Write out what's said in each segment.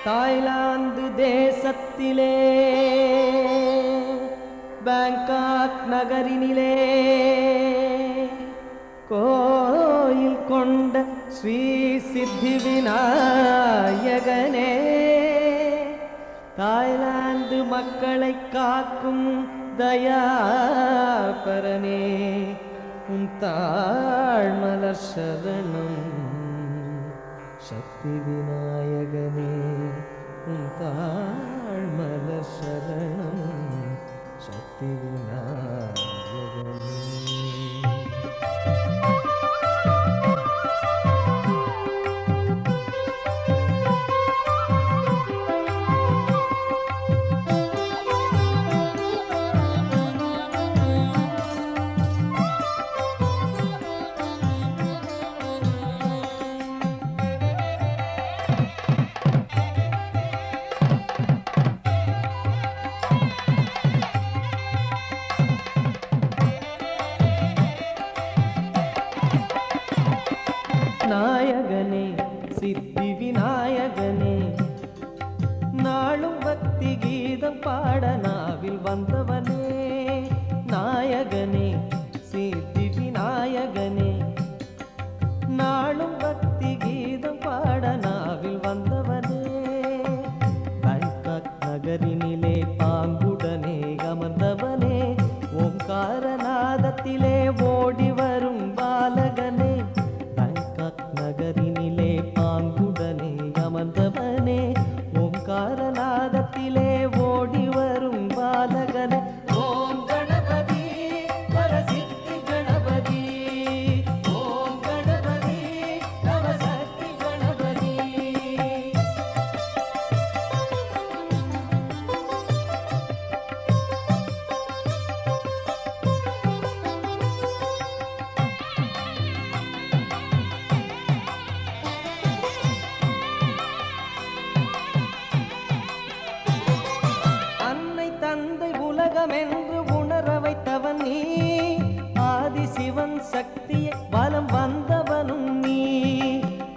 Thailand தேசத்திலே Bangkok நகரினிலே கோயில் கொண்ட ஸ்ரீ சித்தி விநாயகனே, தாய்லாந்து மக்களை காக்கும் தயாபரனே, உன் தாழ்மலர் சரணம். சக்தி விநாயகனே, உன் தாழ்மலர் சரணம். சக்தி விநாயகனே. நாயகனே, சித்தி விநாயகனே, நாளும் பக்தி கீதம் பாட நாவில் வந்தவனே. நாயகனே, சித்தி விநாயகனே, நாளும் பக்தி கீதம் பாட நாவில் வந்தவனே. பேங்காக் நகரினிலே பாங்குடனே அமர்ந்தவனே, ஓங்காரநாதத்திலே ஓடி வரும் பாலகனே. நகரினிலே பாங்குடனே அமர்ந்தவனே, ஓங்காரநாதத்திலே ஓடி வரும் பாலகனே. ஓம் கணபதி வரசித்தி கணபதி, ஓம் கணபதி நவசக்தி கணபதி. என்று உணர வைத்தவன் நீ, ஆதி சிவன் சக்தியை பலம் வந்தவனும் நீ.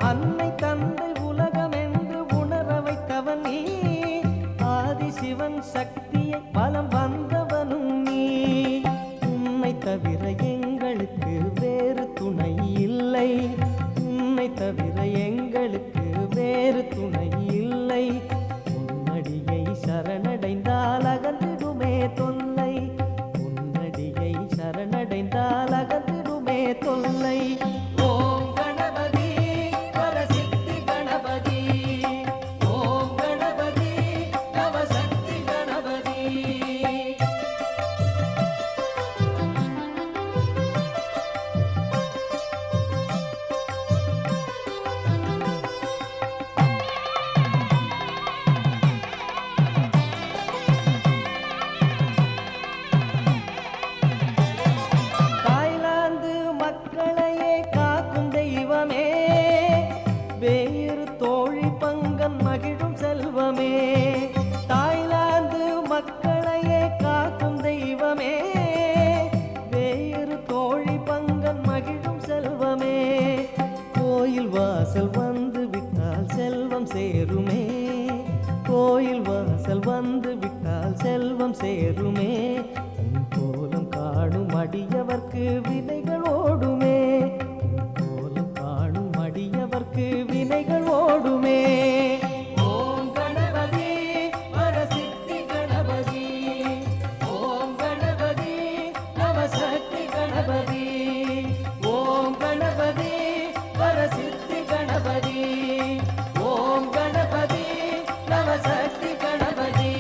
அன்னை தந்தை உலகம் என்று உணர வைத்தவன் நீ, ஆதி சிவன் சக்தியை பலம் வந்தவனும் நீ. உன்னை தவிர எங்களுக்கு வேறு துணை இல்லை, உன்னை தவிர எங்களுக்கு வேறு துணை இல்லை. உன்னடியை சரணடைந்தால் அகன்றிடுமே தொல்லை, உன்னடியை சரணடைந்தால் அகன்றிடுமே தொல்லை. ஓம் கணபதி வரசித்தி கணபதி, ஓம் கணபதி நவசக்தி கணபதி. வேறு தோழி பங்கன் மகிழும் செல்வமே, தாய்லாந்து மக்களையே காக்கும் தெய்வமே. வேறு தோழி பங்கன் மகிழும் செல்வமே, கோயில் வாசல் வந்து விட்டால் செல்வம் சேருமே, கோயில் வாசல் வந்து விட்டால் செல்வம் சேருமே. உன் கோலம் காணும் அடியவர்க்கு வினைகள் ஓடுமே, அடியவர்க்கு வினைகள் ஓடுமே. ஓம் கணபதி வரசித்தி கணபதி, ஓம் கணபதி நவசக்தி கணபதி, ஓம் கணபதி வரசித்தி கணபதி, ஓம் கணபதி நவசக்தி கணபதி.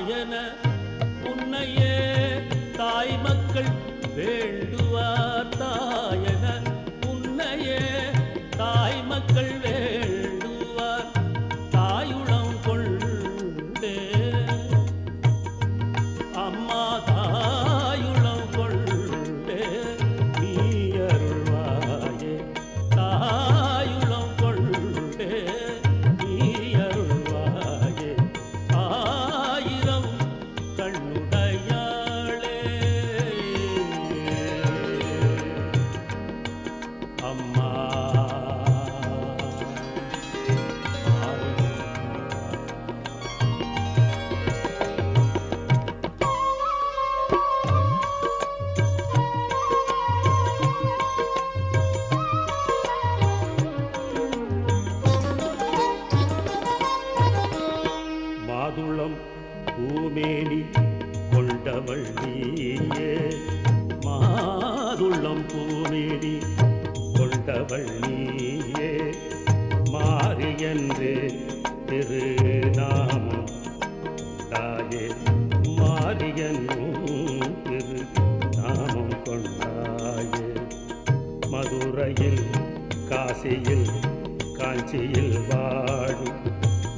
தாயன உன்னையே தாய் மக்கள் வேண்டுவார். தாயன உன்னையே தாய் மக்கள் வேண்டுவார். தாயுளம் கொண்டே அம்மா தாயுளம் கொண்டே நீ அருள்வாயே. தாயுளம் கொண்டே நீ அருள்வாயே. ஆயிரம் கண்ணுடையாளே அம்மா. மாதுளம் பூமேனி கொண்டவள் நீயே. மாதுளம் பூமேனி கொண்டவள் நீயே. மாறி என்று திருநாமம் தாயே. மாறி என்னும் திருநாமம் கொண்டாயே. மதுரையில் காசியில் காஞ்சியில் வாழும்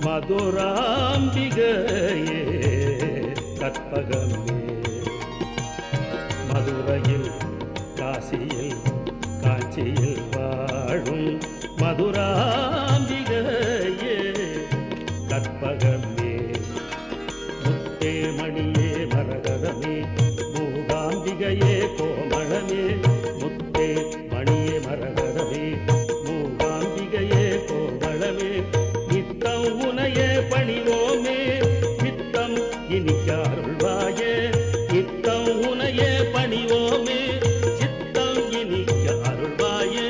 மதுராம்பிகையே கற்பகமே. மதுரையில் காசியில் காஞ்சியில் வாழும் மதுராம்பிகையே கற்பகமே. முத்தே மணியே மரகதமே மூகாம்பிகையே கோமளமே. முத்தே மணியே மரகதமே மூகாம்பிகையே கோமளமே. நித்தம் உனையே பணிவோமே நித்தம் இனிக்க அருள்வாயே. நித்தம் உனையே பணிவோமே சித்தம் இனிக்க அருள்வாயே.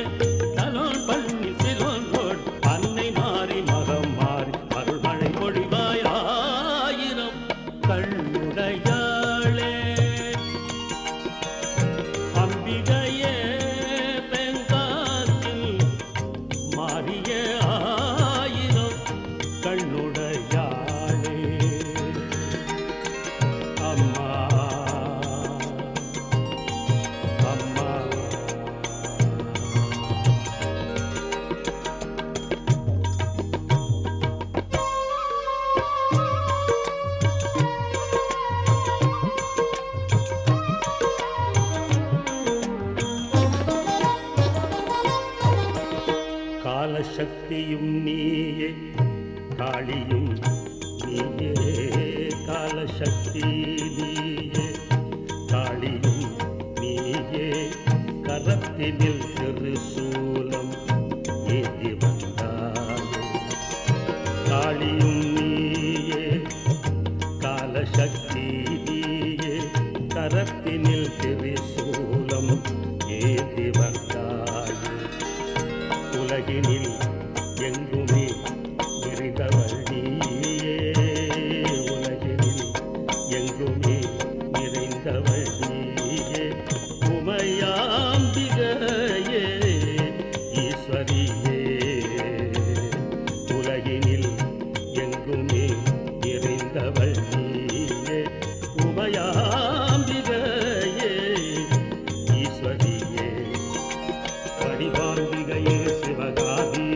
தலோன் பண்ணி சிலோன் அன்னை மாறி மகம் மாறி அருள்மழை பொழிவாய். ஆயிரம் கண்ணுடையாளே அம்பிகையே பெங்காத்தில் மாறிய ஆயிரம் கண்ணுடையாளே அம்மா. அம்மா காலசக்தியும் நீயே காளியும் நீயே. காலசக்தி நீயே காளியும் நீயே. கரத்தினில் திருசூலம் ஏந்தி வந்தாயே. காளியும் நீயே காலசக்தி நீயே. கரத்தினில் திருசூலம் ஏந்தி வந்தாயே. உலகினில் எங்குமே நிறைந்தவள் நீயே. உலகினில் எங்குமே நிறைந்தவள் நீயே. உமையாம்பிகையே ஈஸ்வரியே. உலகினில் எங்குமே நிறைந்தவள் நீயே. உமையாம்பிகையே ஈஸ்வரியே. வடிவாம்பிகையே சிவகாமி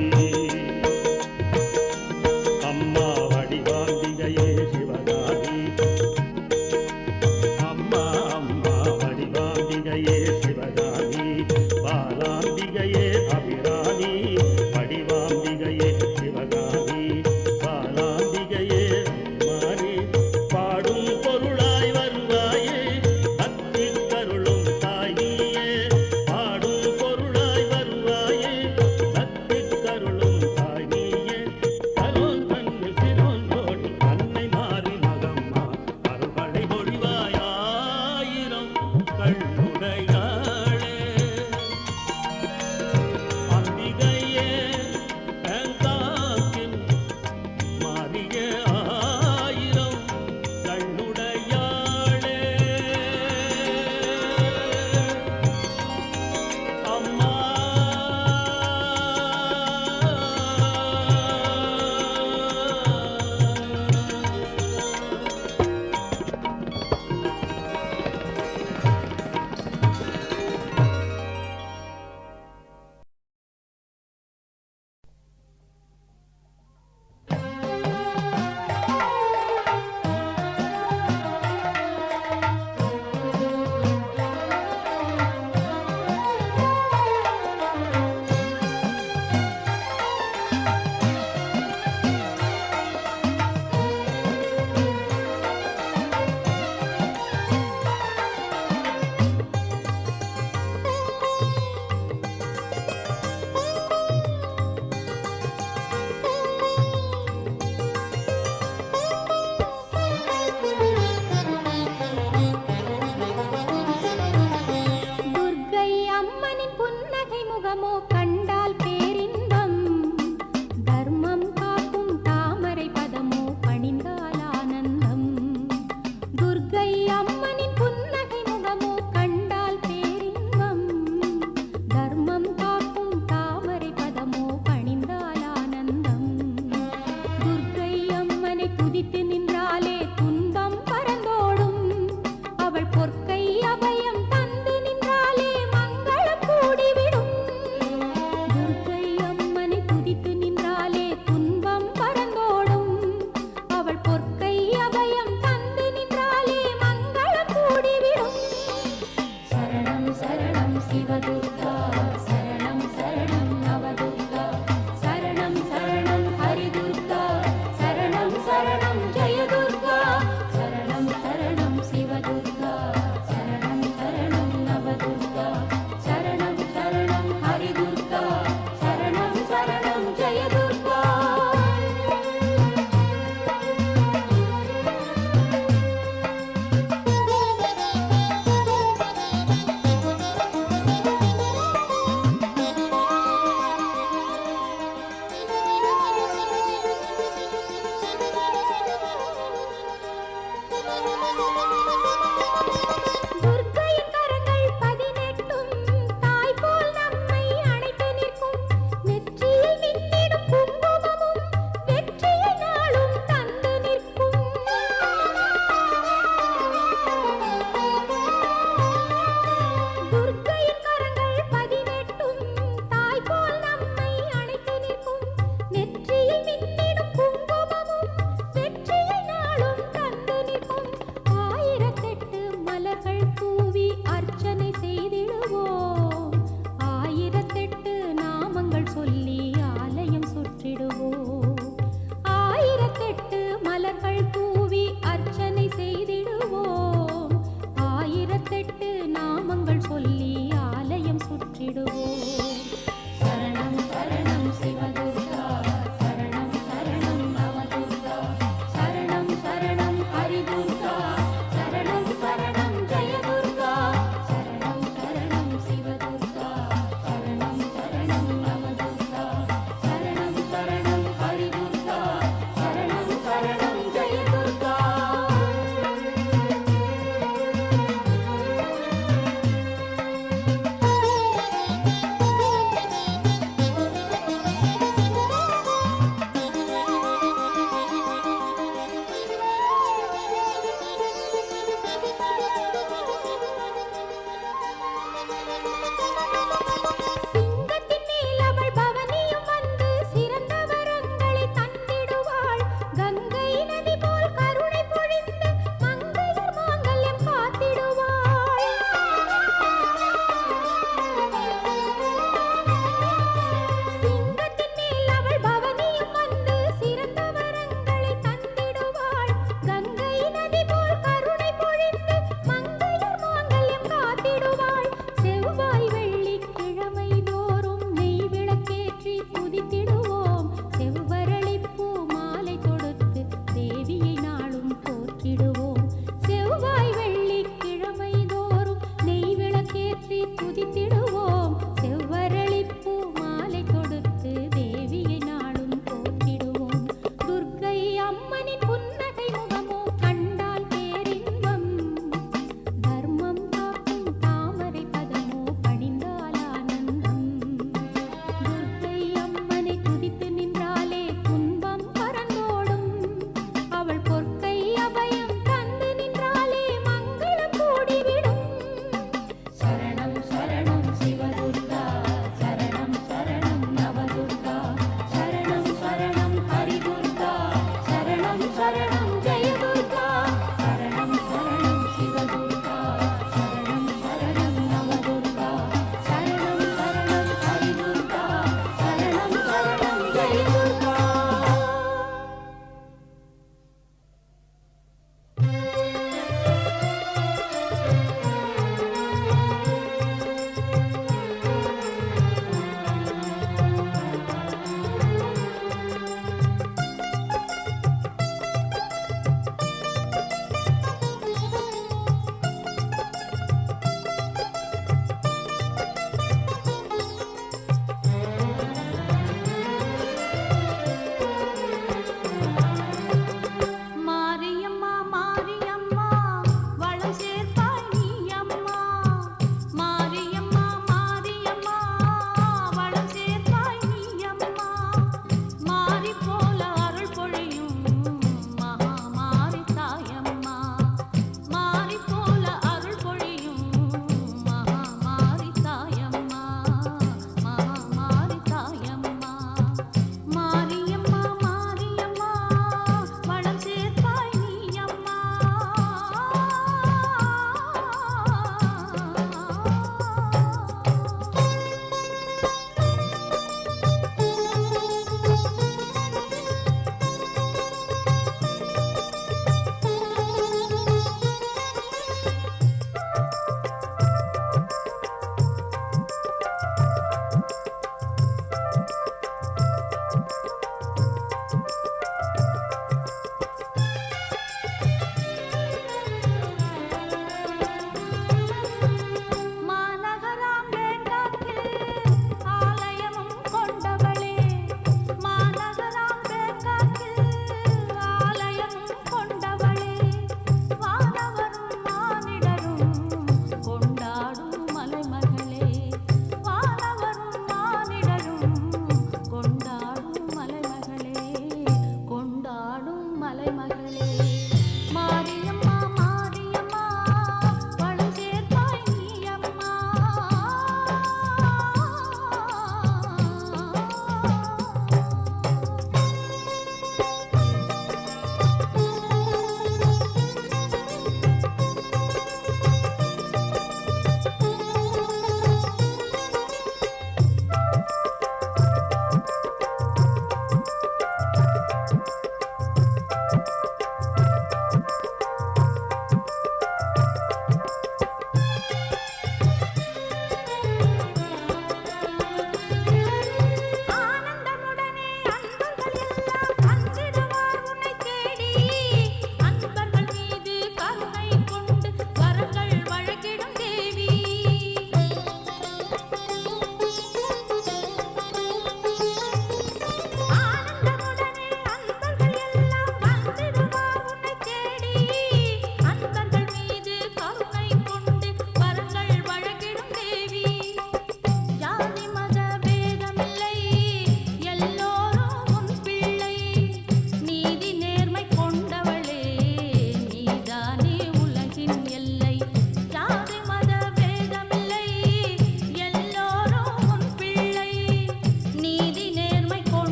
சொல்லி ஆலயம் சுற்றிடுவோம். ஆயிரத்தெட்டு மலர்கள் தூவி அர்ச்சனை செய்திடுவோம். ஆயிரத்தெட்டு நாமங்கள் சொல்லி ஆலயம் சுற்றிடுவோம். சரணம் சரணம் சிவதுர்கா, சரணம் சரணம் நவதுர்கா, சரணம் சரணம் ஹரிதுர்கா, சரணம் சரணம் ஜெயதுர்கா, சரணம் சரணம் சிவதுர்கா, சரணம் சரணம் நவதுர்கா.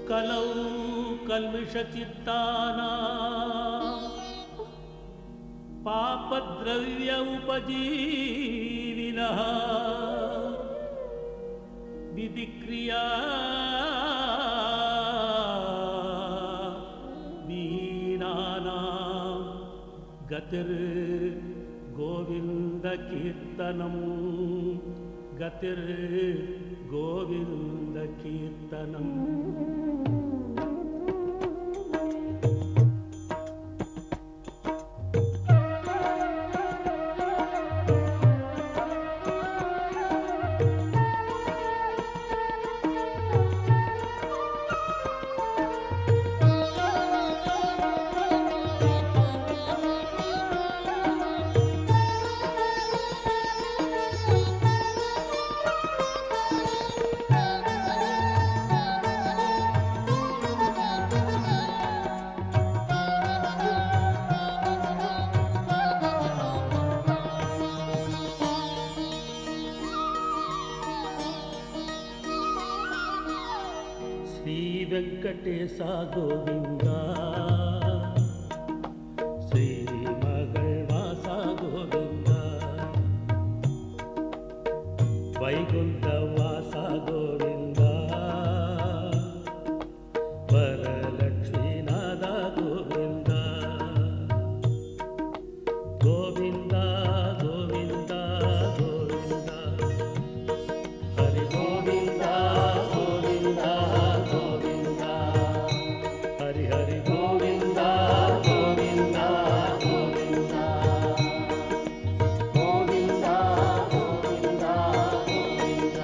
कलौ कल्मिषचित्तानां पापद्रव्य उपजीविनः विधिक्रिया दीनानां गतिर्गोविन्दकीर्तनं गतिर्गोविन्दकीर्तनम् ವೆಂಕಟೇಶ ಗೋವಿಂದ ಶ್ರೀ ಮಗಳವಾಸ ಗೋವಿಂದ ವೈಕುಂಠವಾಸ ಗೋವಿಂದ ವರಲಕ್ಷ್ಮೀನಾಥ ಗೋವಿಂದ ಗೋವಿಂದ ಗೋವಿಂದ ಗೋವಿಂದ ಹರಿ ಗೋವಿಂದ ಗೋವಿಂದ ಹರಿ ಹರಿ ಗೋವಿಂದ ಗೋವಿಂದ ಗೋವಿಂದ ಗೋವಿಂದ ಗೋವಿಂದ ಗೋವಿಂದ.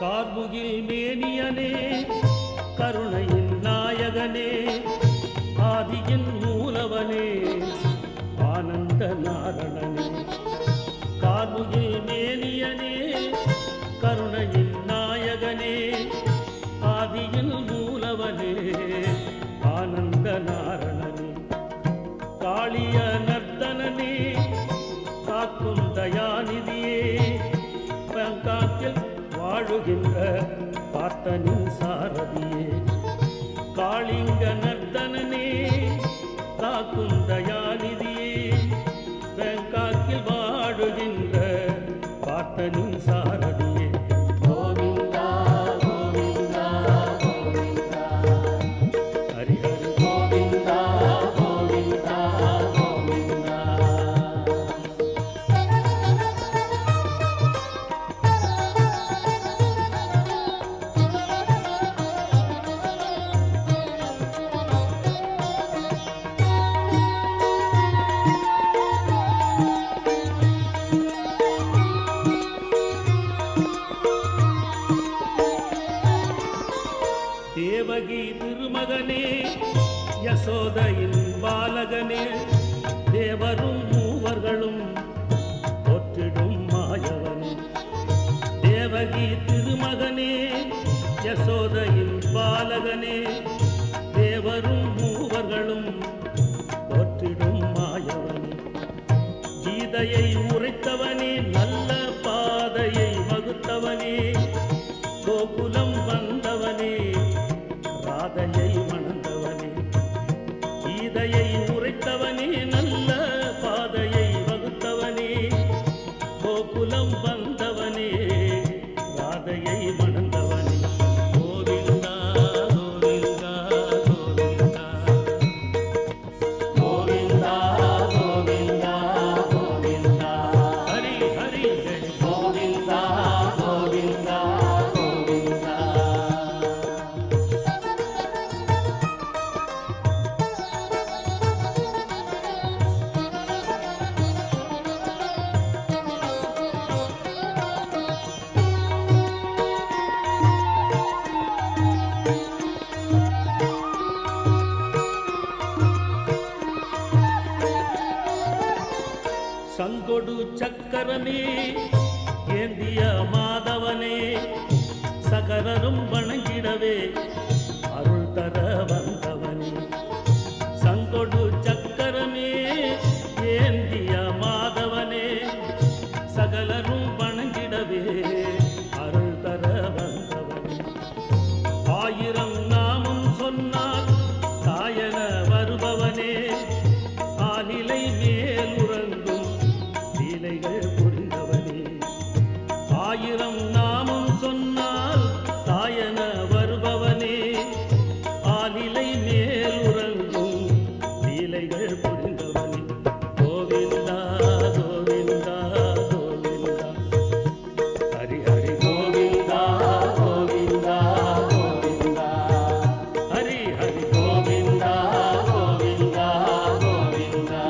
கார்முகில் மேனியனே கருணையின் நாயகனே ஆதியின் மூலவனே ஆனந்த நாரணனே. கார்முகில் மேனியனே கருணையின் நாயகனே ஆதியின் மூலவனே ஆனந்த நாரணனே. காளிய நர்த்தனனே காக்கும் தயாநிதியே பங்காக்கில் வாழுகின்ற பார்த்தனின் சாரதியே. காளிங்க நர்த்தனனே காக்கும் தயாநிதியே பேங்காக்கில் வாழுகின்ற பார்த்தனின் சாரதியே. கோவிந்தா கோவிந்தா கோவிந்தா ஹரி ஹரி கோவிந்தா கோவிந்தா கோவிந்தா. சங்கொடு சக்கரமே ஏந்திய மாதவனே சகரரும் வணங்கிடவே அருள் தர வந்தவனே சங்கொடு சக்கரமே ஏந்திய மாதவனே சகலரும் வணங்கிடவே அருள் தர வந்தவனே ஆயிரம் நாமம் சொன்னால் தாயன வருபவனே ஆலிலை மேலுறங்கும் லீலைகள் புரிந்தவனே ஆயிரம் நாமம் சொன்னால் தாயன வருபவனே ஆலிலை மேலுறங்கும் லீலைகள் புரிந்தவனே கோவிந்தா கோவிந்தா கோவிந்தா ஹரி ஹரி கோவிந்தா கோவிந்தா கோவிந்தா ஹரி ஹரி கோவிந்தா கோவிந்தா கோவிந்தா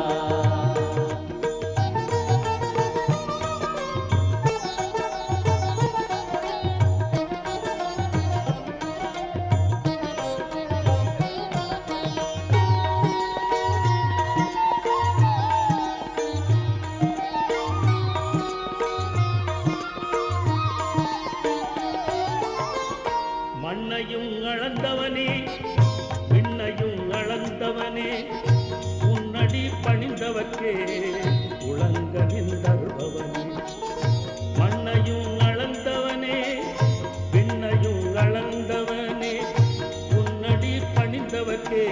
மண்ணையும் அளந்தவனே விண்ணையும் அளந்தவனே உன்னடி பணிந்தவர்க்கே உலங்க நின்றருபவனே மண்ணையும் அளந்தவனே விண்ணையும் அளந்தவனே உன்னடி பணிந்தவர்க்கே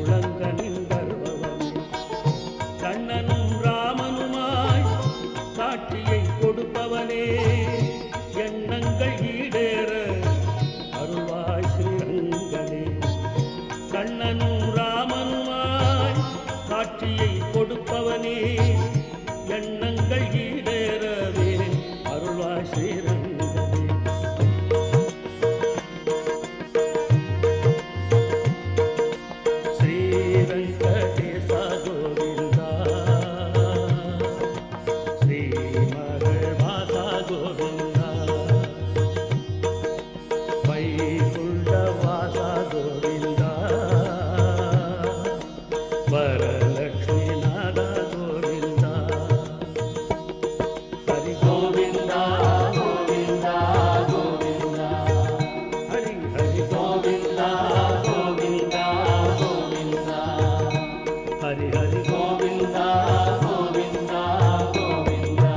உலங்க நின்றருபவனே கண்ணனும் ராமனுமாய் காட்சியை கொடுப்பவனே எண்ணங்கள் ஈடேற அருள்வாய் ஸ்ரீரங்கனே கண்ணனும் ராமனுமாய் காட்சியை கொடுப்பவனே எண்ணங்கள் ஈடேறவே அருள்வாய் ஸ்ரீரங்கனே ஸ்ரீரங்கேசா கோவிந்தா ஸ்ரீமகள்வாசா கோவிந்தா வைகுண்டவாசா கோவிந்தா வரலக்ஷ்மிநாதா கோவிந்தா ஹரி கோவிந்தா கோவிந்தா கோவிந்தா ஹரி ஹரி கோவிந்தா கோவிந்தா கோவிந்தா ஹரி ஹரி கோவிந்தா கோவிந்தா கோவிந்தா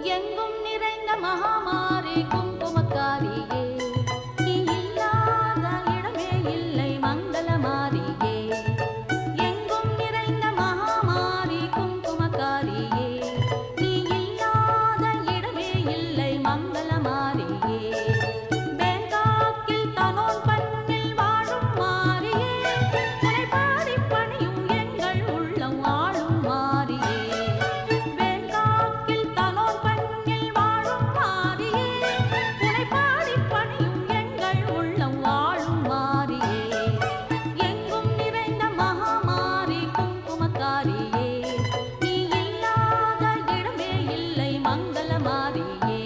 எங்கும் நிறைந்த மகாமாரி குங்குமக்காரியே நீ இல்லாத இடமே இல்லை மங்களமாரியே எங்கும் நிறைந்த மகாமாரி குங்குமக்காரியே நீ இல்லாத இடமே இல்லை மங்களமாரியே பேங்காக்கில் தனோன் பண்ணில் வாழும் மாரியே உன்னை பாடி பணியும் எங்கள் உள்ளம் ஆளும் மாரியே பேங்காக்கில் தனோன் பண்ணில் வாழும் மாரியே உன்னை பாடி பணியும் எங்கள் உள்ளம் ஆளும் மாரியே எங்கும் நிறைந்த மகாமாரி குங்குமக்காரியே நீ இல்லாத இடமே இல்லை மங்களமாரியே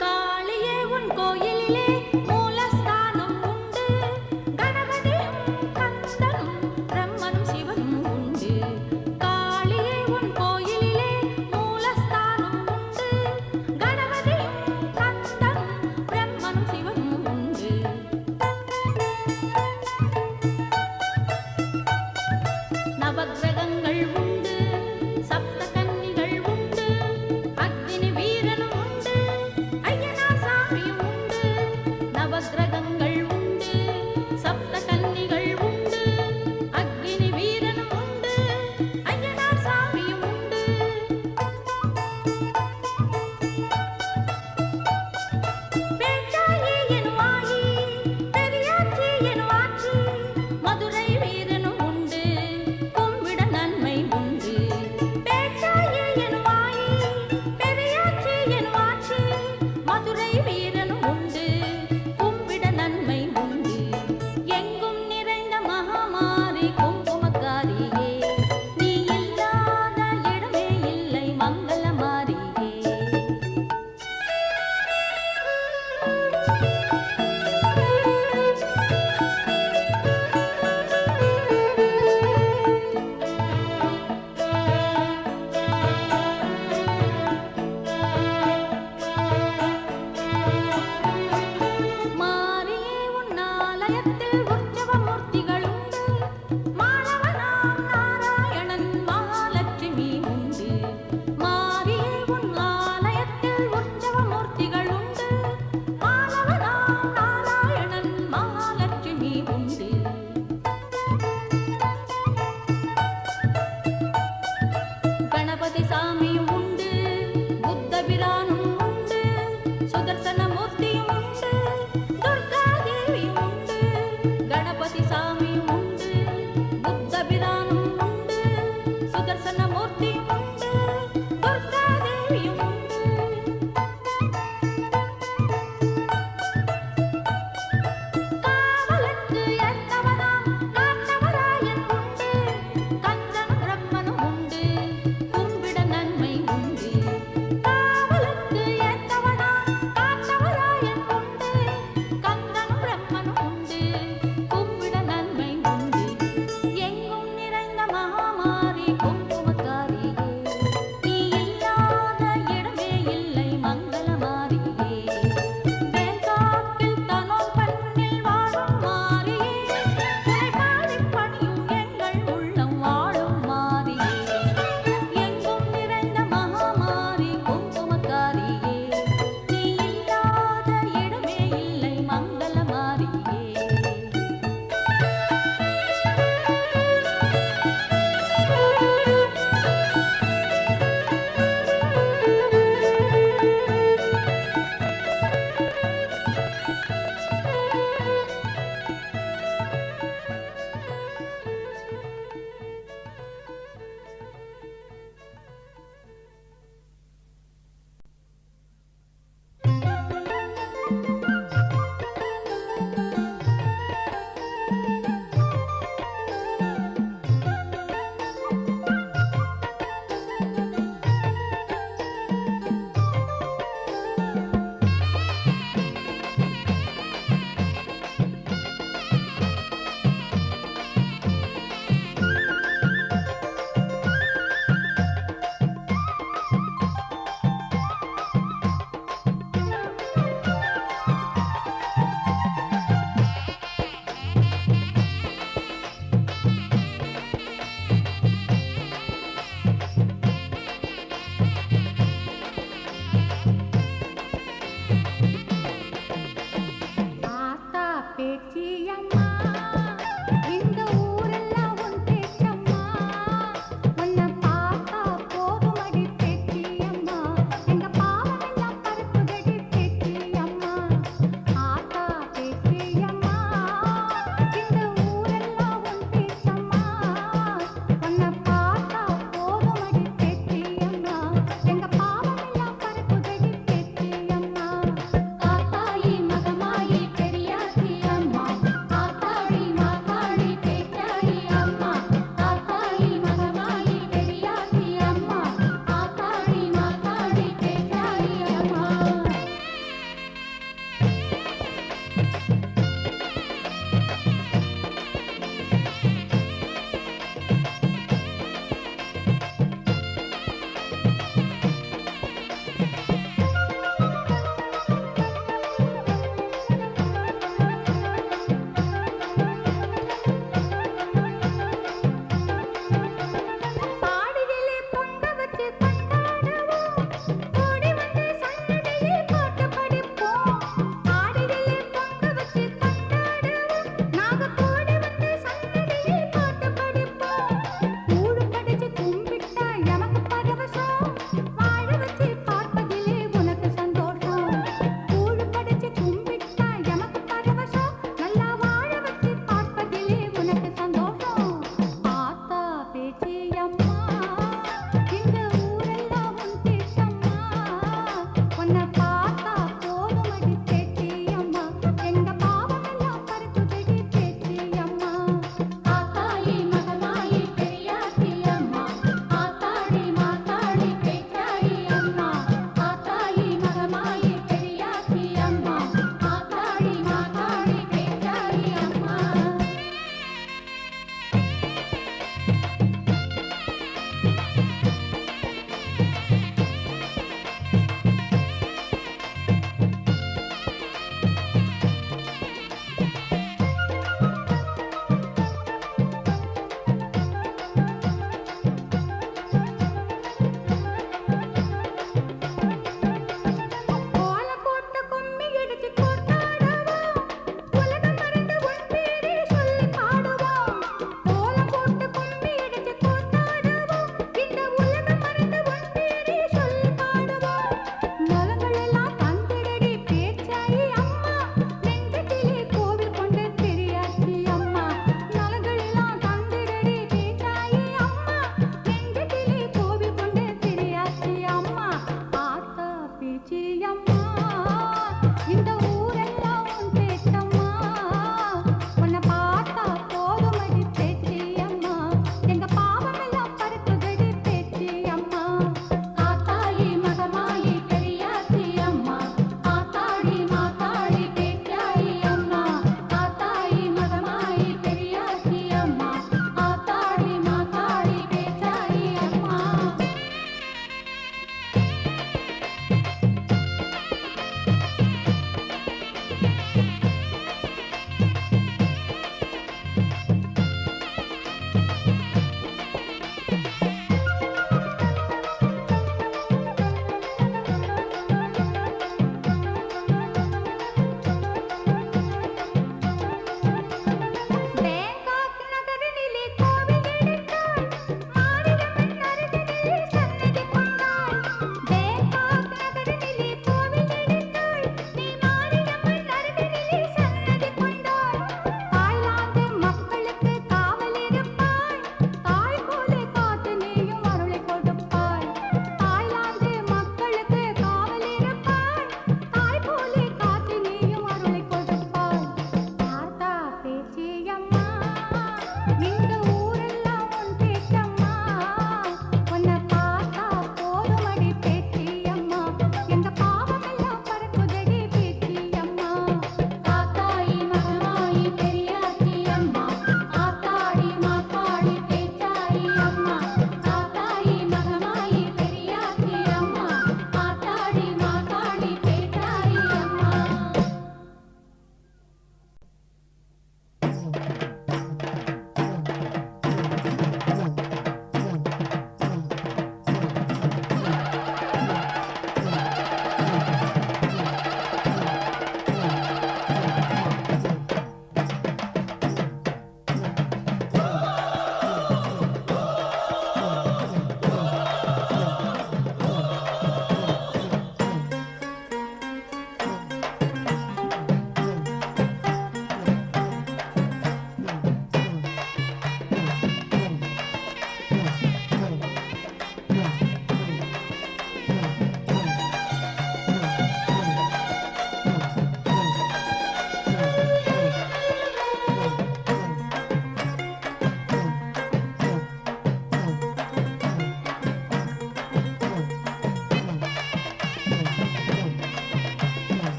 காளியே உன் கோயிலிலே மூலஸ்தானம் உண்டு கணபதியும் கந்தனும் பிரம்மனும் சிவனும் உண்டு காளியே உன் கோயிலிலே மூலஸ்தானம் உண்டு கணபதியும் கந்தனும் பிரம்மனும் சிவனும் உண்டு நவக்கிரகங்கள் உண்டு சப்த கன்னிகள் உண்டு அக்னி வீரனும் உண்டு ஐயனார் சாமியும் உண்டு மாரி குங்குமக்காரியே நீ இல்லாத இடமே இல்லை மங்கள மாரியே மாரியே உன் ஆலயத்தில் உற்சவ மூர்த்திகளுண்டு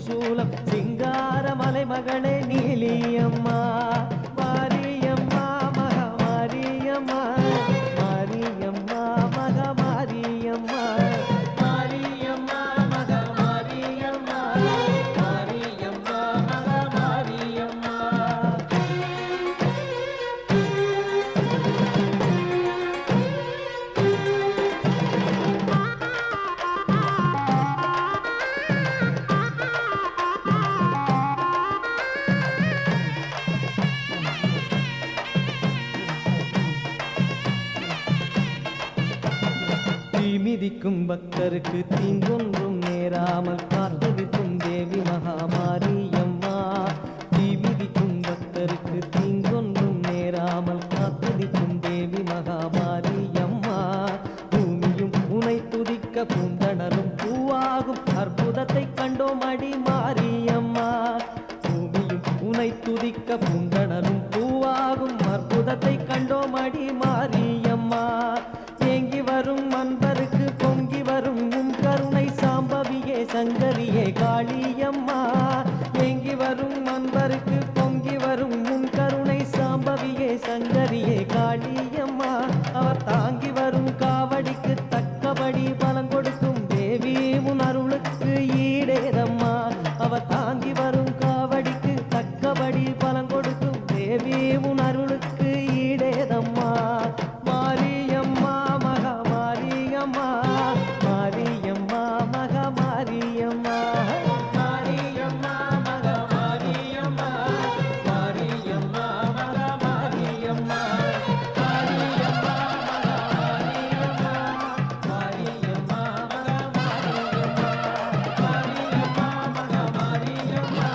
சூலம் சிங்கார மலைமகளே நீலியம்மா மாரியம்மா மகா மாரியம்மா மாரியம்மா மகா மாரியம்மா மாரியம்மா மகா மாரியம்மா மாரியம்மா மகா மாரியம்மா. மிதிக்கும் பக்தருக்கு தீங்கொன்றும் நேராமல் காத்திருக்கும் தேவி மகாமாரியம்மா மிதிக்கும் பக்தருக்கு தீங்கொன்றும் நேராமல் காத்திருக்கும் தேவி மகாமாரியம்மா பூமியும் உனை துதிக்க பூந்தணரும் பூவாகும் அற்புதத்தை கண்டோம் அடி மாரியம்மா பூமியும் உனை துதிக்க பூந்தணரும் பூவாகும் அற்புதத்தை கண்டோம் அடி மாரியம்மா ஏங்கி வரும் அன்பருக்கு பொங்கி வரும் உன் கருணை சாம்பவியே சங்கரியே காளியம்மா ஏங்கி வரும் அன்பருக்கு பொங்கி வரும் உன் கருணை சாம்பவியே சங்கரியே காளியம்மா அவர் தாங்கி வரும் காவடிக்கு தக்கபடி பலம் கொடுக்கும் தேவி உன் அருளுக்கு ஈடேதம்மா அவர் தாங்கி வரும் காவடிக்கு தக்கபடி பலம் கொடுக்கும் தேவி உன் அருளுக்கு ஈடேதம்மா மாரியம்மா மகா மாரியம்மா மாரியம்மா மகா மாரியம்மா மாரியம்மா மகா மாரியம்மா மாரியம்மா மகா மாரியம்மா மாரியம்மா மகா மாரியம்மா மாரியம்மா மகா மாரியம்மா மாரியம்மா மகா மாரியம்மா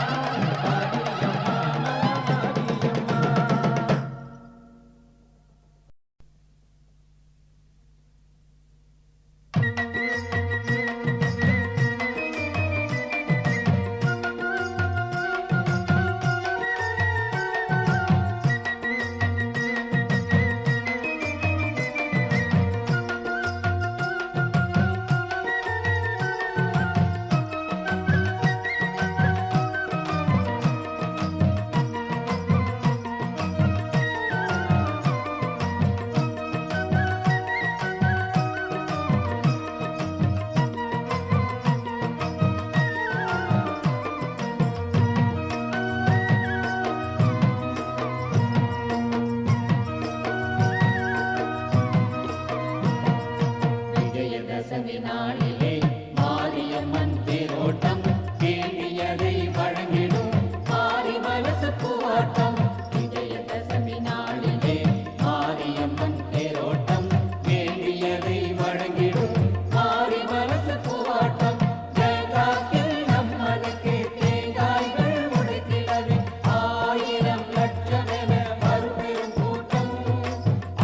விஜயதசமி நாளிலே மாரியம்மன் தேரோட்டம் வேண்டியதை வழங்கிடும் மாரி மனசு பூவாட்டம். விஜயதசமி நாளிலே மாரியம்மன் தேரோட்டம் வேண்டியதை வழங்கிடும் மாரி மனசு பூவாட்டம். தேங்காய்கள் நம்மனுக்கு தேங்காய்கள் உடைத்திடவே ஆயிரம் லட்சம் என மறுபெரும் கூட்டம்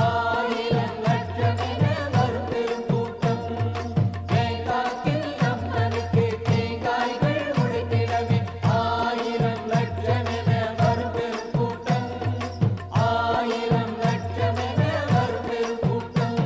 ஆயிரம் லட்சம் என மறுபெரும் கூட்டம். தேங்காய்கள் நம்மனுக்கு தேங்காய்கள் உடைத்திடவே ஆயிரம் லட்சம் என மறுபெரும் கூட்டம் ஆயிரம் லட்சம் என மறுபெரும் கூட்டம்.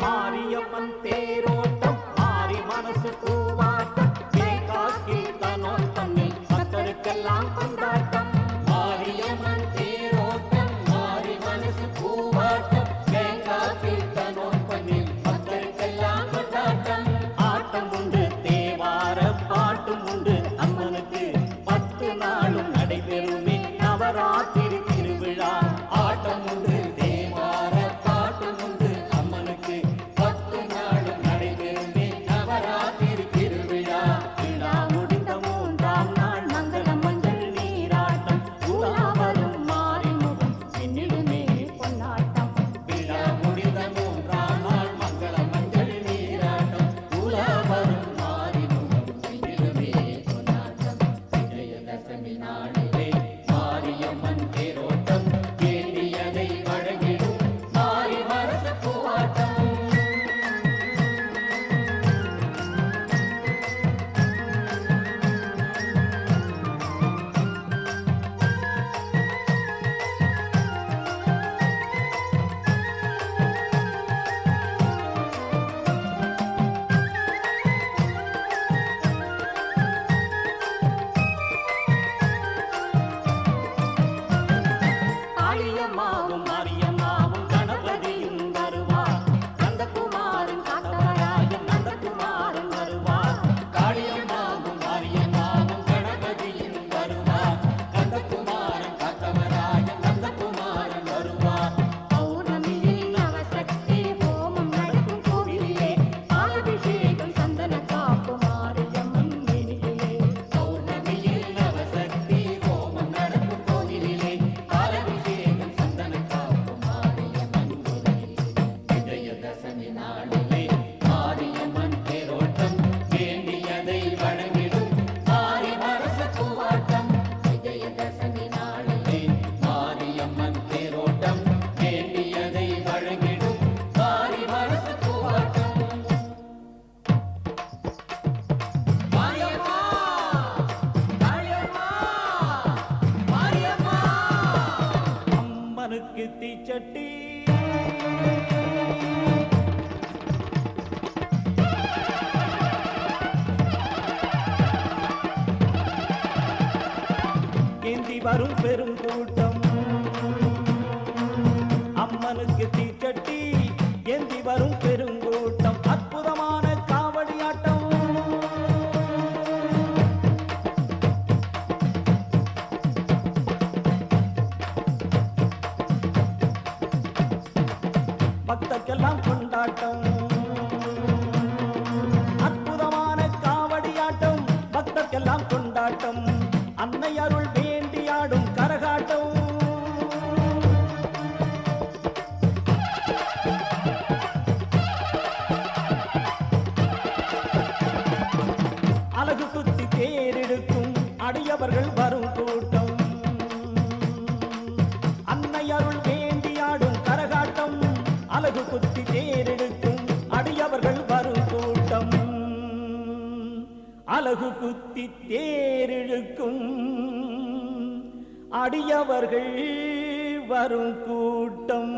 மாரியம்மன் தேரோட்டம் மாறி மனசு பூவாட்டம் தேங்காய்க்கு தனோட்டமில் பக்தருக்கெல்லாம் கொண்டாட்டம். மாரியம்மன் தேரோட்டம் மாறி மனசு பூவாட்டம் தேங்காய்க்கு தனோட்டமில் பக்தருக்கெல்லாம் கொண்டாட்டம். ஆட்டம் உண்டு தேவார பாட்டும் உண்டு அம்மனுக்கு 10 நாளும் நடைபெறுமே நவராத்திரி திருவிழா. ஆட்டம் உண்டு தேவார பாட்டும் உண்டு அம்மனுக்கு 10 நாளும் நடைபெறுமே நவராத்திரி திருவிழா. விழா முடிந்த 3ஆம் நாள் மங்களம் மஞ்சள் நீராட்டம் உலா வரும் மாரிமுகம் பின்னிடுமே பொன்னாட்டம். விழா முடிந்த 3ஆம் நாள் மங்களம் மஞ்சள் நீராட்டம் உலா வரும் மாரிமுகம் பின்னிடுமே பொன்னாட்டம். விஜயதசமி நாளிலே மாரியம்மன் தேரோட்டம் தசமி நாளிலே மாரியம்மன் தேரோட்டம் வேண்டியதை வழங்கிடும் மாறி மனசு பூவாட்டம். மாரியம்மா மாரியம்மா மாரியம்மா அம்மனுக்கு தீச்சட்டி ஏந்தி வரும் பெருங்கூட்டம். அம்மனுக்கு தீச்சட்டி ஏந்தி வரும் பெருங்கூட்டம். அற்புதமான காவடியாட்டம். பக்தர்க்கெல்லாம் கொண்டாட்டம். அற்புதமான காவடியாட்டம். பக்தர்க்கெல்லாம் கொண்டாட்டம். அன்னை அருள் வேண்டியாடும் கரகாட்டம். அழகு குத்தி தேரெடுக்கும் அடியவர்கள் வரும் கூட்டம். அன்னை அருள் வேண்டியாடும் கரகாட்டம். அழகு குத்தி தேரெடுக்கும் அடியவர்கள் வரும் கூட்டம். அழகு குத்தி தேரிழுக்கும் அடியவர்கள் வரும் கூட்டம்.